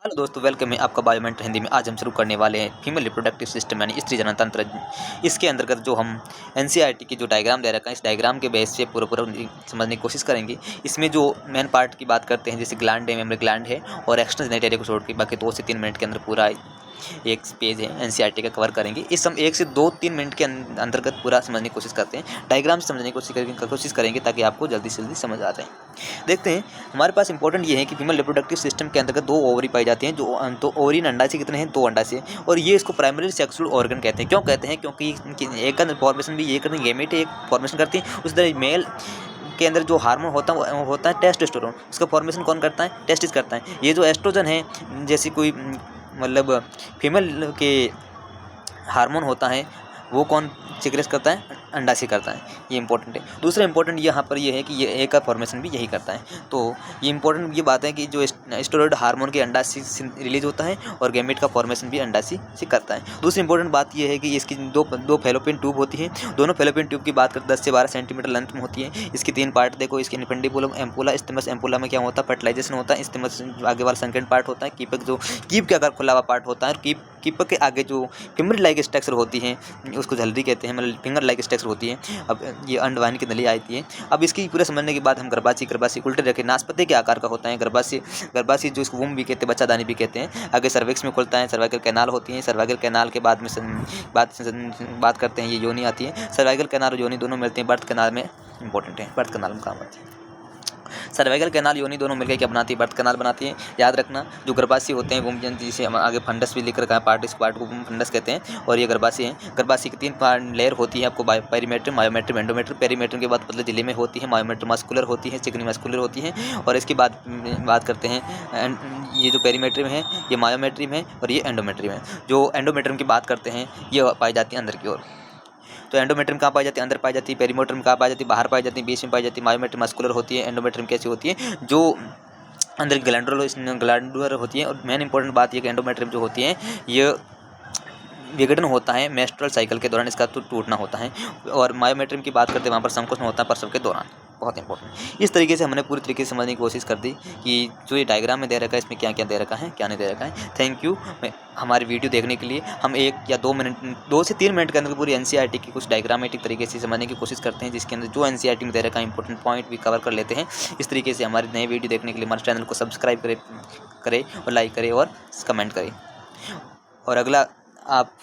Hello दोस्तों, welcome है आपका बायोमेंट हिंदी में। आज हम शुरू करने वाले हैं फीमेल रिप्रोडक्टिव सिस्टम यानी स्त्री जनन तंत्र। इसके अंतर्गत जो हम एनसीईआरटी की जो डायग्राम दे रखा है, इस डायग्राम के बेस से पूरा समझने की कोशिश करेंगे। इसमें जो मेन पार्ट की बात करते हैं, जैसे ग्लैंड है, मेमरी ग्लैंड है और एक्सटर्नल जेनिटल को छोड़ के बाकी 2 से 3 मिनट के अंदर पूरा एक पेज है एनसीईआरटी का कवर करेंगे। इस हम 1 से 2-3 मिनट के अंतर्गत पूरा समझने की कोशिश करते हैं, डायग्राम से समझने की कोशिश करेंगे ताकि आपको जल्दी से जल्दी समझ आ जाए। देखते हैं, हमारे पास इंपॉर्टेंट ये है कि फीमेल रिप्रोडक्टिव सिस्टम के अंतर्गत 2 ओवरी पाई जाती हैं। जो तो ओवरी अंडाशय कितने हैं? 2 अंडाशय। और ये इसको प्राइमरी सेक्सुअल ऑर्गन कहते हैं। क्यों कहते हैं? क्योंकि इनकी एक का फॉर्मेशन भी एक गैमेट एक फॉर्मेशन करती है। उस तरह मेल के अंदर जो हार्मोन होता है वो होता है टेस्टोस्टेरोन। उसका फॉर्मेशन कौन करता है? टेस्टिस करता है। ये जो एस्ट्रोजन है, जैसे कोई मतलब फीमेल के हार्मोन होता है, वो कौन सिक्रेट करता है? अंडाशय करता है। ये इंपॉर्टेंट है। दूसरा इंपॉर्टेंट यहाँ पर ये है कि ये ए का फॉर्मेशन भी यही करता है। तो ये इंपॉर्टेंट ये बात है कि जो स्टेरॉइड हार्मोन के अंडाशय से रिलीज होता है और गैमेट का फॉर्मेशन भी अंडाशय से करता है। दूसरी इंपॉर्टेंट बात ये है कि इसकी दो फैलोपियन ट्यूब होती है। दोनों फैलोपियन ट्यूब की बात करते 10 से 12 सेंटीमीटर लेंथ में होती है। इसकी 3 पार्ट देखो, इसकी इन्फेंडिबुलम एम्पुला, स्टेमस एम्पुला में क्या होता है? फर्टिलाइजेशन होता है। स्टेमस आगे वाला सेकंड पार्ट होता है। कीपक जो कीप के आकार खुला हुआ पार्ट होता है। और कीपक के आगे जो फिंगर लाइक स्ट्रक्चर होती है, उसको झल्री कहते हैं, मतलब फिंगर लाइक स्ट्रक्चर होती है। अब ये अंडवाहिनी की नली आती है। अब इसकी पूरे समझने के बाद हम गर्भाशय उल्टे रखें, नाशपाती के आकार का होता है। गर्भाशय जो इसको वूम भी कहते हैं, बच्चादानी भी कहते हैं। आगे सर्विक्स में खुलता है, सर्वाइकल कैनाल होती है। सर्वाइकल कैनाल के बाद में बात करते हैं, ये योनि आती है। सर्वाइकल कैनाल और योनि दोनों मिलते हैं बर्थ कैनाल में, इंपॉर्टेंट है, बर्थ कैनाल में काम आती है। सर्वाइकल कैनाल योनि दोनों मिलकर क्या बनाती है? बर्थ कैनाल बनाती है। याद रखना, जो गर्भाशय होते हैं, वुम जिसे हम आगे फंडस भी लिख रखा है, पार्ट, इस पार्ट को फंडस कहते हैं। और ये गर्भाशय है। गर्भाशय की 3 लेयर होती है आपको, पेरीमेट्रियम, मायोमेट्रियम, एंडोमेट्रियम। पेरीमेट्रियम के बाद पतले झिल्ली में होती है। मायोमेट्रियम मस्कुलर होती है, चिकनी मस्कुलर होती है। और इसके बाद बात करते हैं, ये जो पेरीमेट्रियम है, ये मायोमेट्रियम है और ये एंडोमेट्रियम है। जो एंडोमेट्रियम की बात करते हैं, ये पाई जाती है अंदर की ओर। तो एंडोमेट्रियम कहाँ पाई जाती है? अंदर पाई जाती है। पेरीमेट्रियम कहाँ पाई जाती है? बाहर पाई जाती है। बीच में पाई जाती है। मायोमेट्रियम मस्कुलर होती है। एंडोमेट्रियम कैसी होती है? जो अंदर ग्लैंडुलर होती है। और मेन इंपॉर्टेंट बात ये कि एंडोमेट्रियम जो होती है, ये विघटन होता है मेंस्ट्रुअल साइकिल के दौरान, इसका तो टूटना होता है। और मायोमेट्रियम की बात करते हैं, वहाँ पर संकोचन होता है प्रसव के दौरान। बहुत इंपॉर्टेंट। इस तरीके से हमने पूरी तरीके से समझने की कोशिश कर दी कि जो ये डायग्राम में दे रखा है, इसमें क्या क्या दे रखा है, क्या नहीं दे रखा है। थैंक यू हमारी वीडियो देखने के लिए। हम 1 या 2 से 3 मिनट के अंदर पूरी एनसीईआरटी की कुछ डायग्रामेटिक तरीके से समझने की कोशिश करते हैं, जिसके अंदर जो एनसीईआरटी में दे रखा है इंपॉर्टेंट पॉइंट भी कवर कर लेते हैं। इस तरीके से हमारे नए वीडियो देखने के लिए हमारे चैनल को सब्सक्राइब करें और लाइक करें और कमेंट करें। और अगला आप